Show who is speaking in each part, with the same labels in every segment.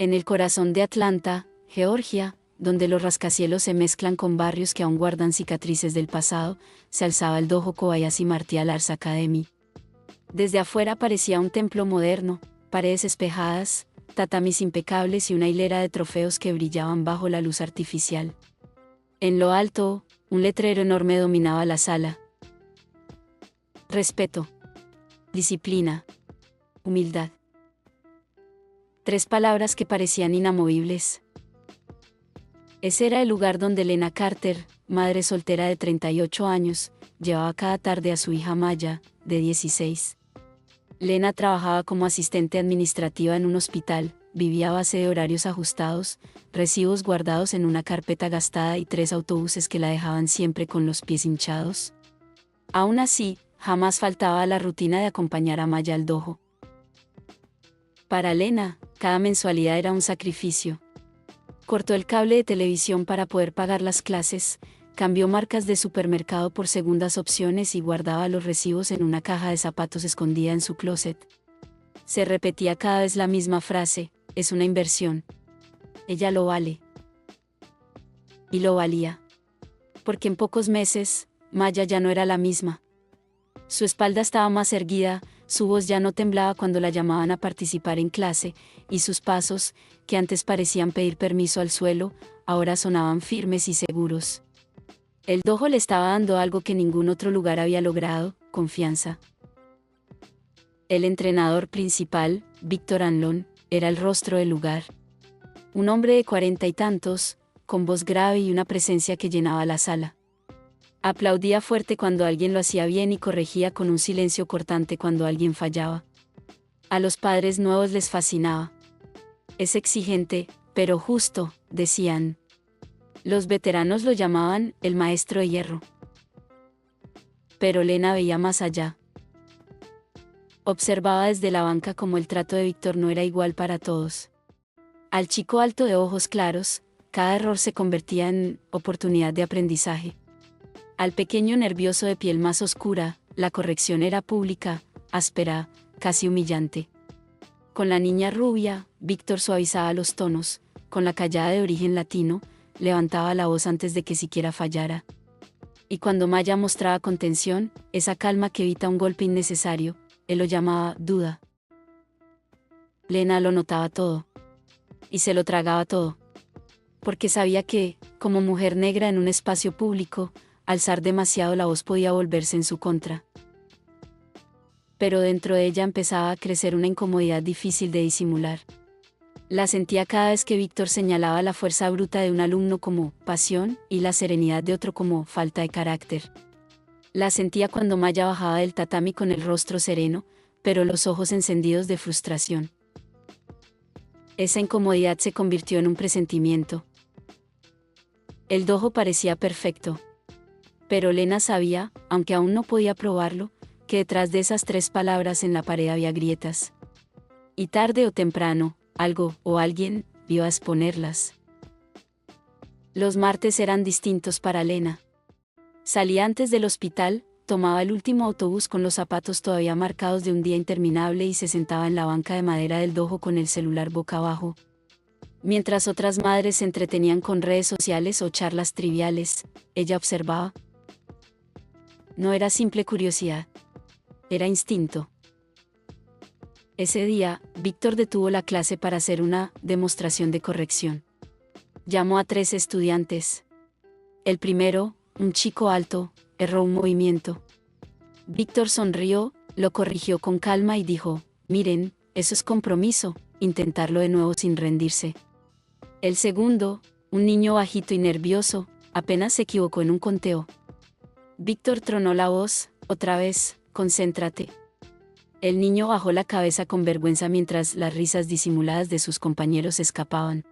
Speaker 1: En el corazón de Atlanta, Georgia, donde los rascacielos se mezclan con barrios que aún guardan cicatrices del pasado, se alzaba el Dojo Kobayashi Martial Arts Academy. Desde afuera parecía un templo moderno, paredes espejadas, tatamis impecables y una hilera de trofeos que brillaban bajo la luz artificial. En lo alto, un letrero enorme dominaba la sala. Respeto. Disciplina. Humildad. 3 palabras que parecían inamovibles. Ese era el lugar donde Lena Carter, madre soltera de 38 años, llevaba cada tarde a su hija Maya, de 16. Lena trabajaba como asistente administrativa en un hospital, vivía a base de horarios ajustados, recibos guardados en una carpeta gastada y 3 autobuses que la dejaban siempre con los pies hinchados. Aún así, jamás faltaba a la rutina de acompañar a Maya al dojo. Para Lena, cada mensualidad era un sacrificio. Cortó el cable de televisión para poder pagar las clases, cambió marcas de supermercado por segundas opciones y guardaba los recibos en una caja de zapatos escondida en su closet. Se repetía cada vez la misma frase: es una inversión. Ella lo vale. Y lo valía. Porque en pocos meses, Maya ya no era la misma. Su espalda estaba más erguida, su voz ya no temblaba cuando la llamaban a participar en clase, y sus pasos, que antes parecían pedir permiso al suelo, ahora sonaban firmes y seguros. El dojo le estaba dando algo que ningún otro lugar había logrado: confianza. El entrenador principal, Víctor Anlón, era el rostro del lugar. Un hombre de 40 y tantos, con voz grave y una presencia que llenaba la sala. Aplaudía fuerte cuando alguien lo hacía bien y corregía con un silencio cortante cuando alguien fallaba. A los padres nuevos les fascinaba. Es exigente, pero justo, decían. Los veteranos lo llamaban el maestro de hierro. Pero Lena veía más allá. Observaba desde la banca cómo el trato de Víctor no era igual para todos. Al chico alto de ojos claros, cada error se convertía en oportunidad de aprendizaje. Al pequeño nervioso de piel más oscura, la corrección era pública, áspera, casi humillante. Con la niña rubia, Víctor suavizaba los tonos, con la callada de origen latino, levantaba la voz antes de que siquiera fallara. Y cuando Maya mostraba contención, esa calma que evita un golpe innecesario, él lo llamaba duda. Lena lo notaba todo. Y se lo tragaba todo. Porque sabía que, como mujer negra en un espacio público, alzar demasiado la voz podía volverse en su contra. Pero dentro de ella empezaba a crecer una incomodidad difícil de disimular. La sentía cada vez que Víctor señalaba la fuerza bruta de un alumno como pasión y la serenidad de otro como falta de carácter. La sentía cuando Maya bajaba del tatami con el rostro sereno, pero los ojos encendidos de frustración. Esa incomodidad se convirtió en un presentimiento. El dojo parecía perfecto. Pero Lena sabía, aunque aún no podía probarlo, que detrás de esas 3 palabras en la pared había grietas. Y tarde o temprano, algo o alguien vio a exponerlas. Los martes eran distintos para Lena. Salía antes del hospital, tomaba el último autobús con los zapatos todavía marcados de un día interminable y se sentaba en la banca de madera del dojo con el celular boca abajo. Mientras otras madres se entretenían con redes sociales o charlas triviales, ella observaba. No era simple curiosidad. Era instinto. Ese día, Víctor detuvo la clase para hacer una demostración de corrección. Llamó a 3 estudiantes. El primero, un chico alto, erró un movimiento. Víctor sonrió, lo corrigió con calma y dijo: miren, eso es compromiso, intentarlo de nuevo sin rendirse. El segundo, un niño bajito y nervioso, apenas se equivocó en un conteo. Víctor tronó la voz: otra vez, concéntrate. El niño bajó la cabeza con vergüenza mientras las risas disimuladas de sus compañeros escapaban.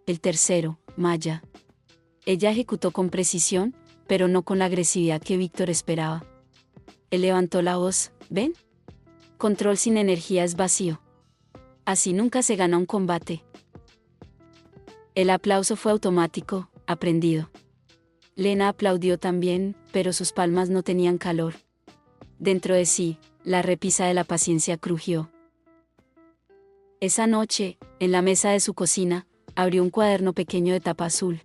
Speaker 1: El tercero, Maya. Ella ejecutó con precisión, pero no con la agresividad que Víctor esperaba. Él levantó la voz: ¿ven? Control sin energía es vacío. Así nunca se gana un combate. El aplauso fue automático, aprendido. Lena aplaudió también, pero sus palmas no tenían calor. Dentro de sí, la repisa de la paciencia crujió. Esa noche, en la mesa de su cocina, abrió un cuaderno pequeño de tapa azul.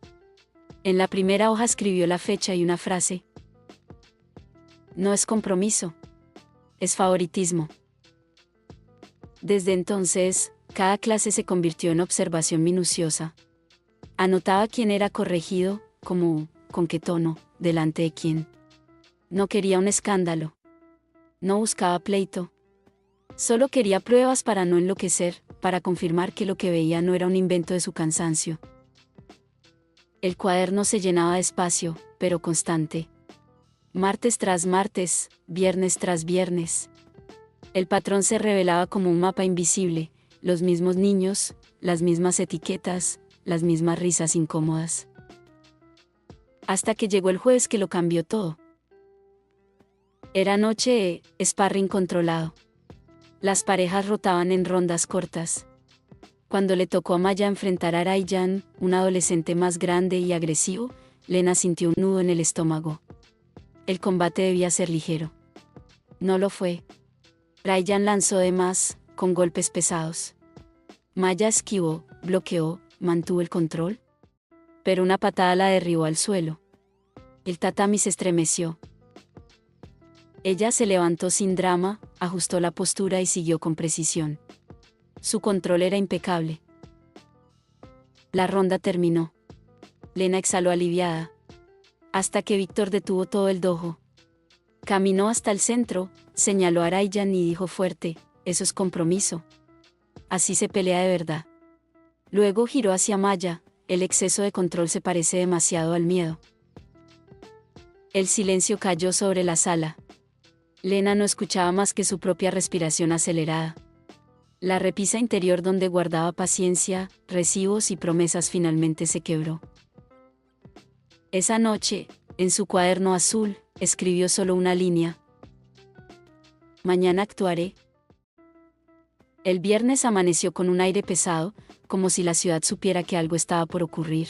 Speaker 1: En la primera hoja escribió la fecha y una frase. No es compromiso. Es favoritismo. Desde entonces, cada clase se convirtió en observación minuciosa. Anotaba quién era corregido, cómo, con qué tono, delante de quién. No quería un escándalo. No buscaba pleito. Solo quería pruebas para no enloquecer, para confirmar que lo que veía no era un invento de su cansancio. El cuaderno se llenaba despacio, pero constante. Martes tras martes, viernes tras viernes. El patrón se revelaba como un mapa invisible, los mismos niños, las mismas etiquetas, las mismas risas incómodas. Hasta que llegó el jueves que lo cambió todo. Era noche de sparring controlado. Las parejas rotaban en rondas cortas. Cuando le tocó a Maya enfrentar a Raiyan, un adolescente más grande y agresivo, Lena sintió un nudo en el estómago. El combate debía ser ligero. No lo fue. Raiyan lanzó de más, con golpes pesados. Maya esquivó, bloqueó, mantuvo el control. Pero una patada la derribó al suelo. El tatami se estremeció. Ella se levantó sin drama, ajustó la postura y siguió con precisión. Su control era impecable. La ronda terminó. Lena exhaló aliviada. Hasta que Víctor detuvo todo el dojo. Caminó hasta el centro, señaló a Raiyan y dijo fuerte, eso es compromiso. Así se pelea de verdad. Luego giró hacia Maya, el exceso de control se parece demasiado al miedo. El silencio cayó sobre la sala. Lena no escuchaba más que su propia respiración acelerada. La repisa interior donde guardaba paciencia, recibos y promesas finalmente se quebró. Esa noche, en su cuaderno azul, escribió solo una línea. Mañana actuaré. El viernes amaneció con un aire pesado, como si la ciudad supiera que algo estaba por ocurrir.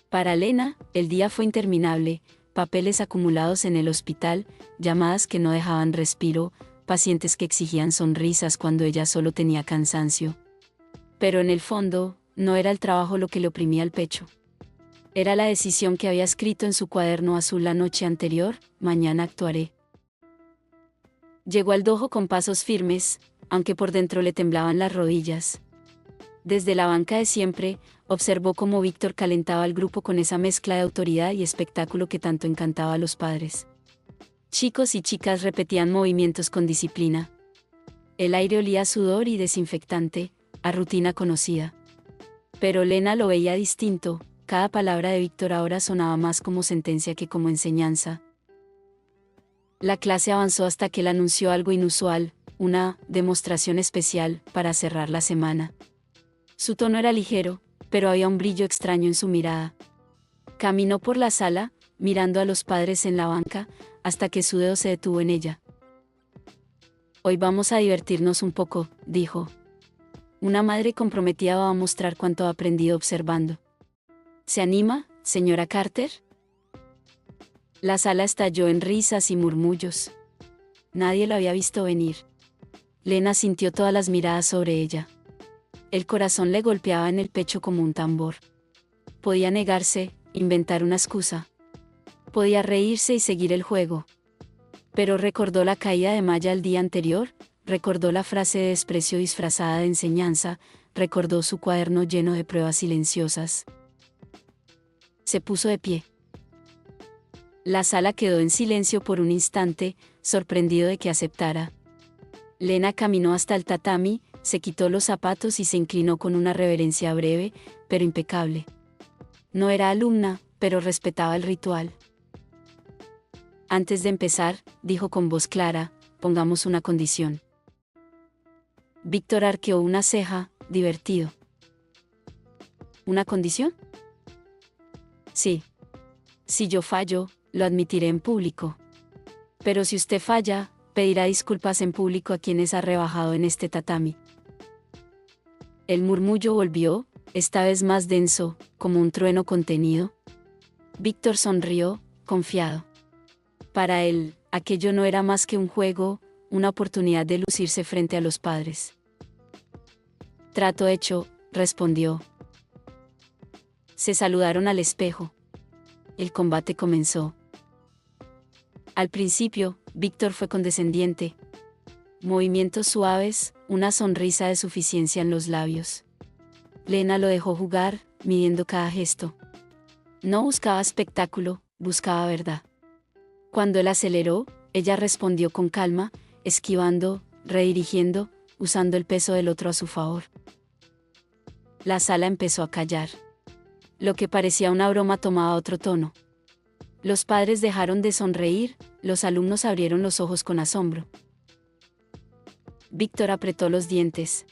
Speaker 1: Para Lena, el día fue interminable, papeles acumulados en el hospital, llamadas que no dejaban respiro, pacientes que exigían sonrisas cuando ella solo tenía cansancio. Pero en el fondo, no era el trabajo lo que le oprimía el pecho. Era la decisión que había escrito en su cuaderno azul la noche anterior, mañana actuaré. Llegó al dojo con pasos firmes, aunque por dentro le temblaban las rodillas. Desde la banca de siempre, observó cómo Víctor calentaba al grupo con esa mezcla de autoridad y espectáculo que tanto encantaba a los padres. Chicos y chicas repetían movimientos con disciplina. El aire olía a sudor y desinfectante, a rutina conocida. Pero Lena lo veía distinto, cada palabra de Víctor ahora sonaba más como sentencia que como enseñanza. La clase avanzó hasta que él anunció algo inusual, una demostración especial para cerrar la semana. Su tono era ligero, pero había un brillo extraño en su mirada. Caminó por la sala, mirando a los padres en la banca, hasta que su dedo se detuvo en ella. Hoy vamos a divertirnos un poco, dijo. Una madre comprometida va a mostrar cuánto ha aprendido observando. ¿Se anima, señora Carter? La sala estalló en risas y murmullos. Nadie lo había visto venir. Lena sintió todas las miradas sobre ella. El corazón le golpeaba en el pecho como un tambor. Podía negarse, inventar una excusa. Podía reírse y seguir el juego. Pero recordó la caída de Maya el día anterior, recordó la frase de desprecio disfrazada de enseñanza, recordó su cuaderno lleno de pruebas silenciosas. Se puso de pie. La sala quedó en silencio por un instante, sorprendido de que aceptara. Lena caminó hasta el tatami, se quitó los zapatos y se inclinó con una reverencia breve, pero impecable. No era alumna, pero respetaba el ritual. Antes de empezar, dijo con voz clara, pongamos una condición. Víctor arqueó una ceja, divertido. ¿Una condición? Sí. Si yo fallo, lo admitiré en público. Pero si usted falla, pedirá disculpas en público a quienes ha rebajado en este tatami. El murmullo volvió, esta vez más denso, como un trueno contenido. Víctor sonrió, confiado. Para él, aquello no era más que un juego, una oportunidad de lucirse frente a los padres. Trato hecho, respondió. Se saludaron al espejo. El combate comenzó. Al principio, Víctor fue condescendiente. Movimientos suaves, una sonrisa de suficiencia en los labios. Lena lo dejó jugar, midiendo cada gesto. No buscaba espectáculo, buscaba verdad. Cuando él aceleró, ella respondió con calma, esquivando, redirigiendo, usando el peso del otro a su favor. La sala empezó a callar. Lo que parecía una broma tomaba otro tono. Los padres dejaron de sonreír, los alumnos abrieron los ojos con asombro. Víctor apretó los dientes.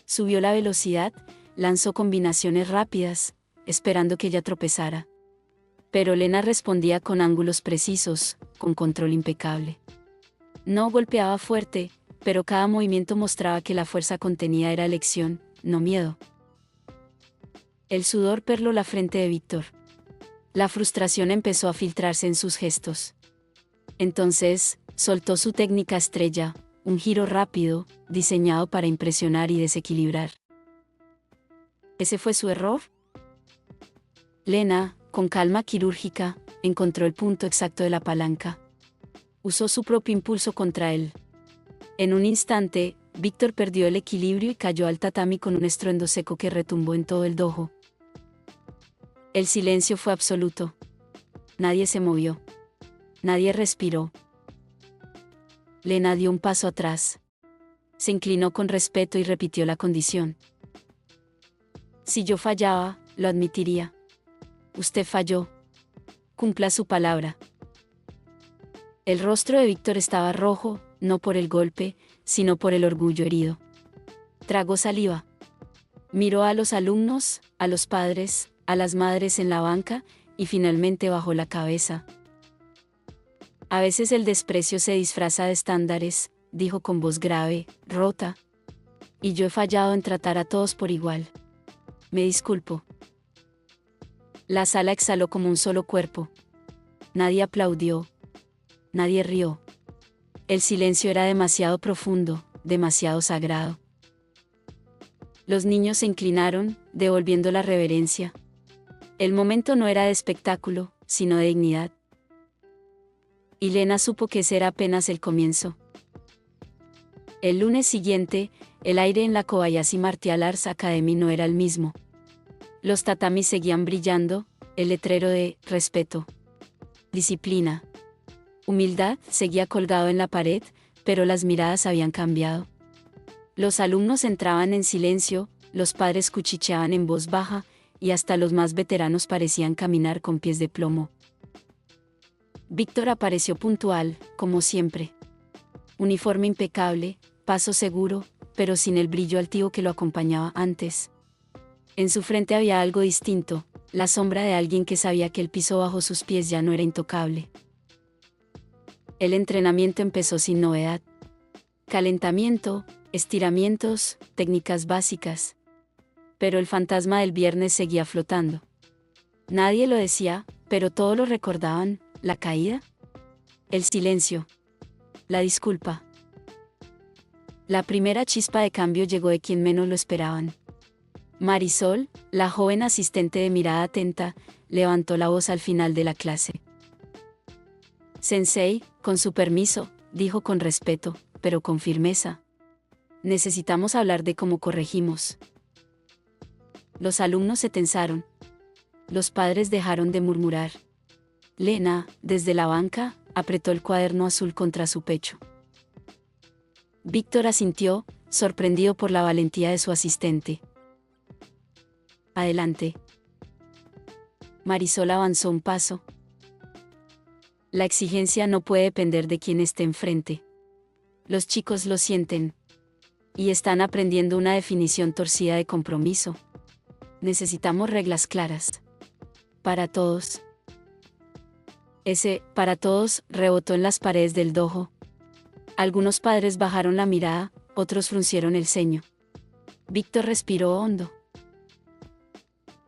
Speaker 1: Subió la velocidad, lanzó combinaciones rápidas, esperando que ella tropezara. Pero Lena respondía con ángulos precisos, con control impecable. No golpeaba fuerte, pero cada movimiento mostraba que la fuerza contenida era elección, no miedo. El sudor perló la frente de Víctor. La frustración empezó a filtrarse en sus gestos. Entonces, soltó su técnica estrella, un giro rápido, diseñado para impresionar y desequilibrar. ¿Ese fue su error? Lena, con calma quirúrgica, encontró el punto exacto de la palanca. Usó su propio impulso contra él. En un instante, Víctor perdió el equilibrio y cayó al tatami con un estruendo seco que retumbó en todo el dojo. El silencio fue absoluto. Nadie se movió. Nadie respiró. Lena dio un paso atrás. Se inclinó con respeto y repitió la condición. Si yo fallaba, lo admitiría. Usted falló. Cumpla su palabra. El rostro de Víctor estaba rojo, no por el golpe, sino por el orgullo herido. Tragó saliva. Miró a los alumnos, a los padres, a las madres en la banca, y finalmente bajó la cabeza. A veces el desprecio se disfraza de estándares, dijo con voz grave, rota. Y yo he fallado en tratar a todos por igual. Me disculpo. La sala exhaló como un solo cuerpo. Nadie aplaudió. Nadie rió. El silencio era demasiado profundo, demasiado sagrado. Los niños se inclinaron, devolviendo la reverencia. El momento no era de espectáculo, sino de dignidad. Y Lena supo que ese era apenas el comienzo. El lunes siguiente, el aire en la Kobayashi Martial Arts Academy no era el mismo. Los tatamis seguían brillando, el letrero de respeto, disciplina, humildad seguía colgado en la pared, pero las miradas habían cambiado. Los alumnos entraban en silencio, los padres cuchicheaban en voz baja, y hasta los más veteranos parecían caminar con pies de plomo. Víctor apareció puntual, como siempre. Uniforme impecable, paso seguro, pero sin el brillo altivo que lo acompañaba antes. En su frente había algo distinto, la sombra de alguien que sabía que el piso bajo sus pies ya no era intocable. El entrenamiento empezó sin novedad. Calentamiento, estiramientos, técnicas básicas. Pero el fantasma del viernes seguía flotando. Nadie lo decía, pero todos lo recordaban, la caída, el silencio, la disculpa. La primera chispa de cambio llegó de quien menos lo esperaban. Marisol, la joven asistente de mirada atenta, levantó la voz al final de la clase. Sensei, con su permiso, dijo con respeto, pero con firmeza. Necesitamos hablar de cómo corregimos. Los alumnos se tensaron. Los padres dejaron de murmurar. Lena, desde la banca, apretó el cuaderno azul contra su pecho. Víctor asintió, sorprendido por la valentía de su asistente. Adelante. Marisol avanzó un paso. La exigencia no puede depender de quien esté enfrente. Los chicos lo sienten. Y están aprendiendo una definición torcida de compromiso. Necesitamos reglas claras. Para todos. Ese, para todos, rebotó en las paredes del dojo. Algunos padres bajaron la mirada, otros fruncieron el ceño. Víctor respiró hondo.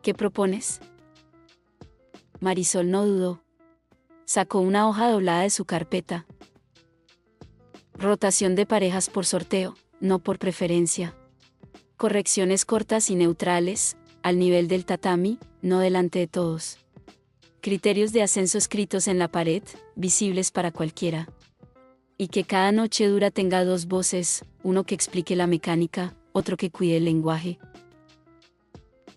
Speaker 1: ¿Qué propones? Marisol no dudó. Sacó una hoja doblada de su carpeta. Rotación de parejas por sorteo, no por preferencia. Correcciones cortas y neutrales, al nivel del tatami, no delante de todos. Criterios de ascenso escritos en la pared, visibles para cualquiera. Y que cada noche dura tenga dos voces, uno que explique la mecánica, otro que cuide el lenguaje.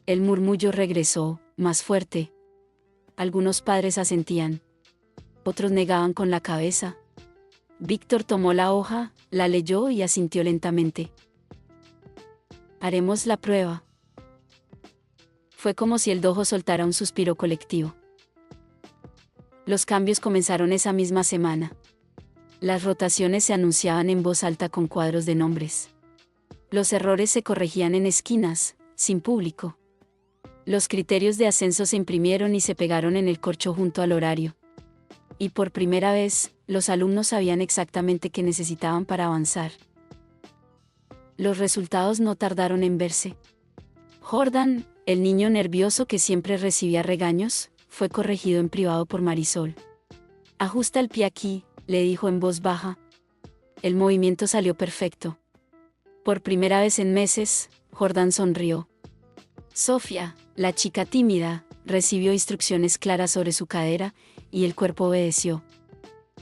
Speaker 1: El murmullo regresó, más fuerte. Algunos padres asentían. Otros negaban con la cabeza. Víctor tomó la hoja, la leyó y asintió lentamente. Haremos la prueba. Fue como si el dojo soltara un suspiro colectivo. Los cambios comenzaron esa misma semana. Las rotaciones se anunciaban en voz alta con cuadros de nombres. Los errores se corregían en esquinas, sin público. Los criterios de ascenso se imprimieron y se pegaron en el corcho junto al horario. Y por primera vez, los alumnos sabían exactamente qué necesitaban para avanzar. Los resultados no tardaron en verse. Jordan, el niño nervioso que siempre recibía regaños, fue corregido en privado por Marisol. Ajusta el pie aquí, le dijo en voz baja. El movimiento salió perfecto. Por primera vez en meses, Jordan sonrió. Sofía, la chica tímida, recibió instrucciones claras sobre su cadera, y el cuerpo obedeció.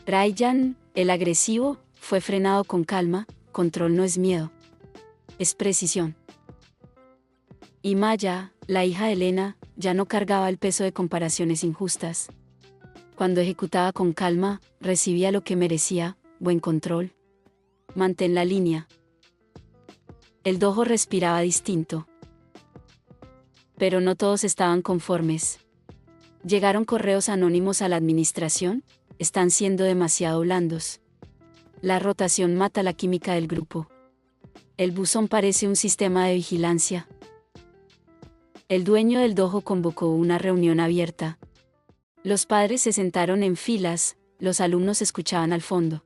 Speaker 1: Ryan, el agresivo, fue frenado con calma. Control no es miedo. Es precisión. Y Maya, la hija de Elena, ya no cargaba el peso de comparaciones injustas. Cuando ejecutaba con calma, recibía lo que merecía, buen control. Mantén la línea. El dojo respiraba distinto. Pero no todos estaban conformes. Llegaron correos anónimos a la administración, están siendo demasiado blandos. La rotación mata la química del grupo. El buzón parece un sistema de vigilancia. El dueño del dojo convocó una reunión abierta. Los padres se sentaron en filas, los alumnos escuchaban al fondo.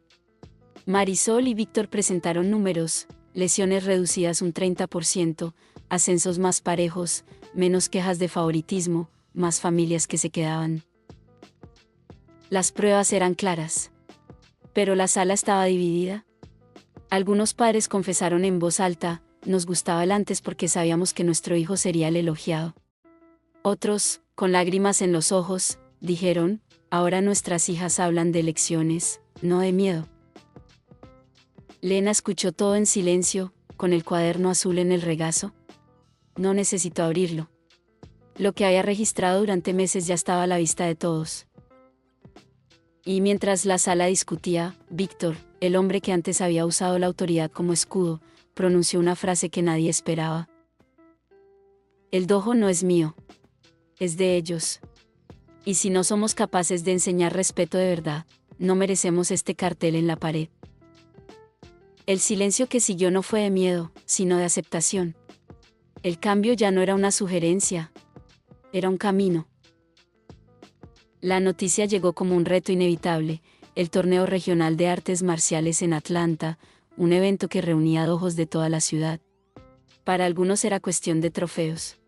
Speaker 1: Marisol y Víctor presentaron números, lesiones reducidas un 30%, ascensos más parejos, menos quejas de favoritismo, más familias que se quedaban. Las pruebas eran claras. Pero la sala estaba dividida. Algunos padres confesaron en voz alta, nos gustaba el antes porque sabíamos que nuestro hijo sería el elogiado. Otros, con lágrimas en los ojos, dijeron, ahora nuestras hijas hablan de elecciones, no de miedo. Lena escuchó todo en silencio, con el cuaderno azul en el regazo. No necesitó abrirlo. Lo que había registrado durante meses ya estaba a la vista de todos. Y mientras la sala discutía, Víctor, el hombre que antes había usado la autoridad como escudo, pronunció una frase que nadie esperaba. El dojo no es mío. Es de ellos. Y si no somos capaces de enseñar respeto de verdad, no merecemos este cartel en la pared. El silencio que siguió no fue de miedo, sino de aceptación. El cambio ya no era una sugerencia. Era un camino. La noticia llegó como un reto inevitable, el torneo regional de artes marciales en Atlanta, un evento que reunía dojos de toda la ciudad. Para algunos era cuestión de trofeos.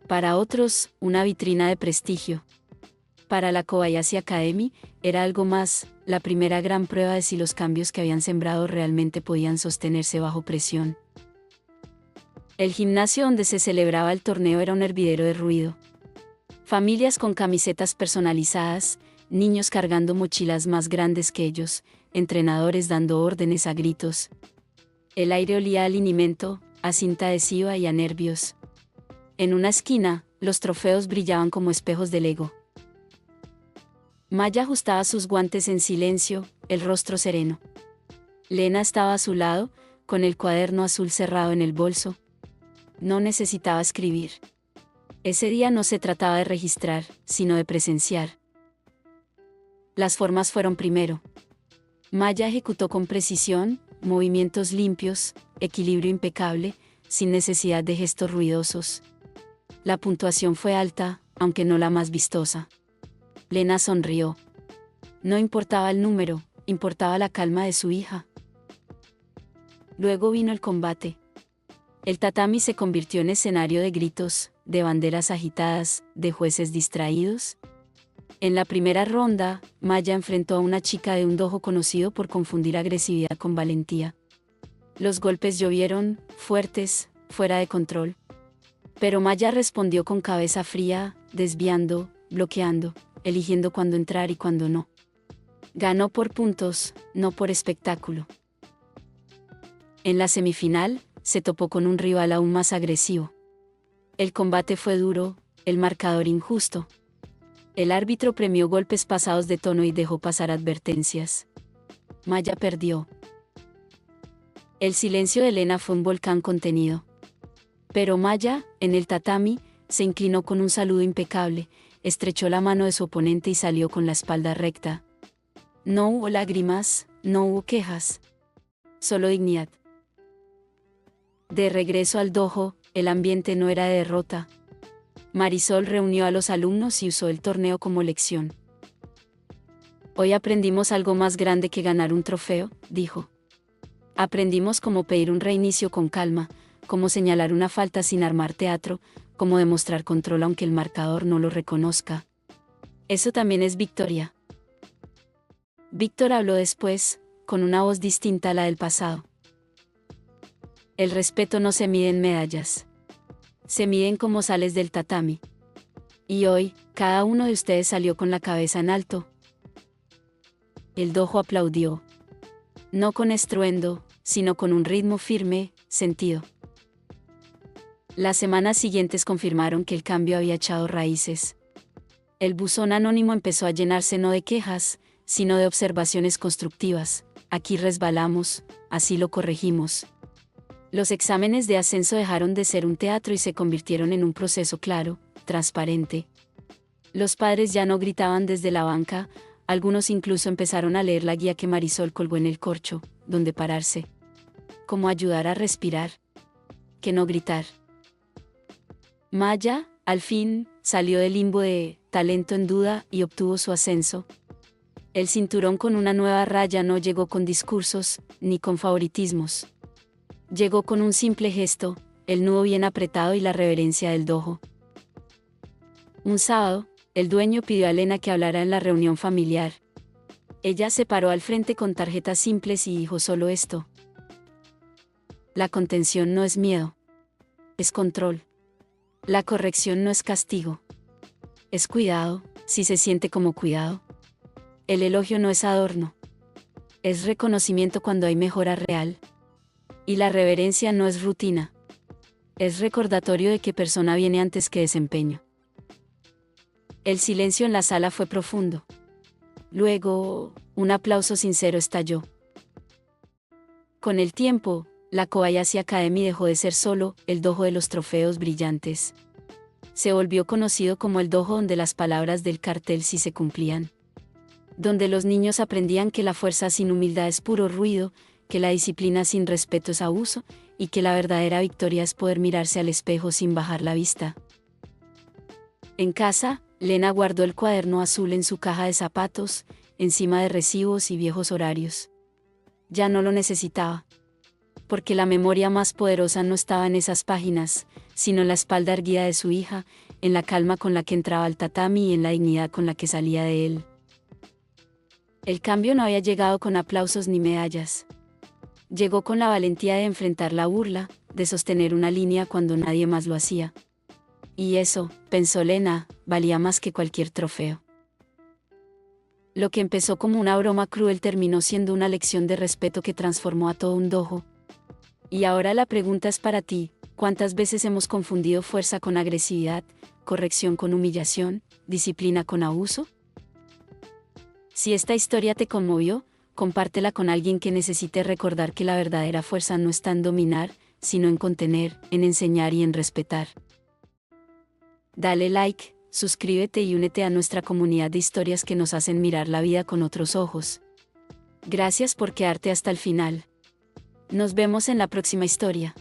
Speaker 1: Para otros, una vitrina de prestigio. Para la Kobayashi Academy, era algo más, la primera gran prueba de si los cambios que habían sembrado realmente podían sostenerse bajo presión. El gimnasio donde se celebraba el torneo era un hervidero de ruido. Familias con camisetas personalizadas, niños cargando mochilas más grandes que ellos, entrenadores dando órdenes a gritos. El aire olía a alimento, a cinta adhesiva y a nervios. En una esquina, los trofeos brillaban como espejos del ego. Maya ajustaba sus guantes en silencio, el rostro sereno. Lena estaba a su lado, con el cuaderno azul cerrado en el bolso. No necesitaba escribir. Ese día no se trataba de registrar, sino de presenciar. Las formas fueron primero. Maya ejecutó con precisión, movimientos limpios, equilibrio impecable, sin necesidad de gestos ruidosos. La puntuación fue alta, aunque no la más vistosa. Lena sonrió. No importaba el número, importaba la calma de su hija. Luego vino el combate. El tatami se convirtió en escenario de gritos, de banderas agitadas, de jueces distraídos. En la primera ronda, Maya enfrentó a una chica de un dojo conocido por confundir agresividad con valentía. Los golpes llovieron, fuertes, fuera de control. Pero Maya respondió con cabeza fría, desviando, bloqueando, eligiendo cuándo entrar y cuándo no. Ganó por puntos, no por espectáculo. En la semifinal, se topó con un rival aún más agresivo. El combate fue duro, el marcador injusto. El árbitro premió golpes pasados de tono y dejó pasar advertencias. Maya perdió. El silencio de Elena fue un volcán contenido. Pero Maya, en el tatami, se inclinó con un saludo impecable, estrechó la mano de su oponente y salió con la espalda recta. No hubo lágrimas, no hubo quejas. Solo dignidad. De regreso al dojo, el ambiente no era de derrota. Marisol reunió a los alumnos y usó el torneo como lección. Hoy aprendimos algo más grande que ganar un trofeo, dijo. Aprendimos cómo pedir un reinicio con calma, cómo señalar una falta sin armar teatro, cómo demostrar control aunque el marcador no lo reconozca. Eso también es victoria. Víctor habló después, con una voz distinta a la del pasado. El respeto no se mide en medallas. Se mide en cómo sales del tatami. Y hoy, cada uno de ustedes salió con la cabeza en alto. El dojo aplaudió. No con estruendo, sino con un ritmo firme, sentido. Las semanas siguientes confirmaron que el cambio había echado raíces. El buzón anónimo empezó a llenarse no de quejas, sino de observaciones constructivas. Aquí resbalamos, así lo corregimos. Los exámenes de ascenso dejaron de ser un teatro y se convirtieron en un proceso claro, transparente. Los padres ya no gritaban desde la banca, algunos incluso empezaron a leer la guía que Marisol colgó en el corcho, donde pararse. Cómo ayudar a respirar. Que no gritar. Maya, al fin, salió del limbo de talento en duda y obtuvo su ascenso. El cinturón con una nueva raya no llegó con discursos, ni con favoritismos. Llegó con un simple gesto, el nudo bien apretado y la reverencia del dojo. Un sábado, el dueño pidió a Elena que hablara en la reunión familiar. Ella se paró al frente con tarjetas simples y dijo solo esto. La contención no es miedo. Es control. La corrección no es castigo. Es cuidado, si se siente como cuidado. El elogio no es adorno. Es reconocimiento cuando hay mejora real. Y la reverencia no es rutina. Es recordatorio de que persona viene antes que desempeño. El silencio en la sala fue profundo. Luego, un aplauso sincero estalló. Con el tiempo, la Kobayashi Academy dejó de ser solo el dojo de los trofeos brillantes. Se volvió conocido como el dojo donde las palabras del cartel sí se cumplían. Donde los niños aprendían que la fuerza sin humildad es puro ruido, que la disciplina sin respeto es abuso, y que la verdadera victoria es poder mirarse al espejo sin bajar la vista. En casa, Lena guardó el cuaderno azul en su caja de zapatos, encima de recibos y viejos horarios. Ya no lo necesitaba. Porque la memoria más poderosa no estaba en esas páginas, sino en la espalda erguida de su hija, en la calma con la que entraba al tatami y en la dignidad con la que salía de él. El cambio no había llegado con aplausos ni medallas. Llegó con la valentía de enfrentar la burla, de sostener una línea cuando nadie más lo hacía. Y eso, pensó Lena, valía más que cualquier trofeo. Lo que empezó como una broma cruel terminó siendo una lección de respeto que transformó a todo un dojo. Y ahora la pregunta es para ti, ¿cuántas veces hemos confundido fuerza con agresividad, corrección con humillación, disciplina con abuso? Si esta historia te conmovió, compártela con alguien que necesite recordar que la verdadera fuerza no está en dominar, sino en contener, en enseñar y en respetar. Dale like, suscríbete y únete a nuestra comunidad de historias que nos hacen mirar la vida con otros ojos. Gracias por quedarte hasta el final. Nos vemos en la próxima historia.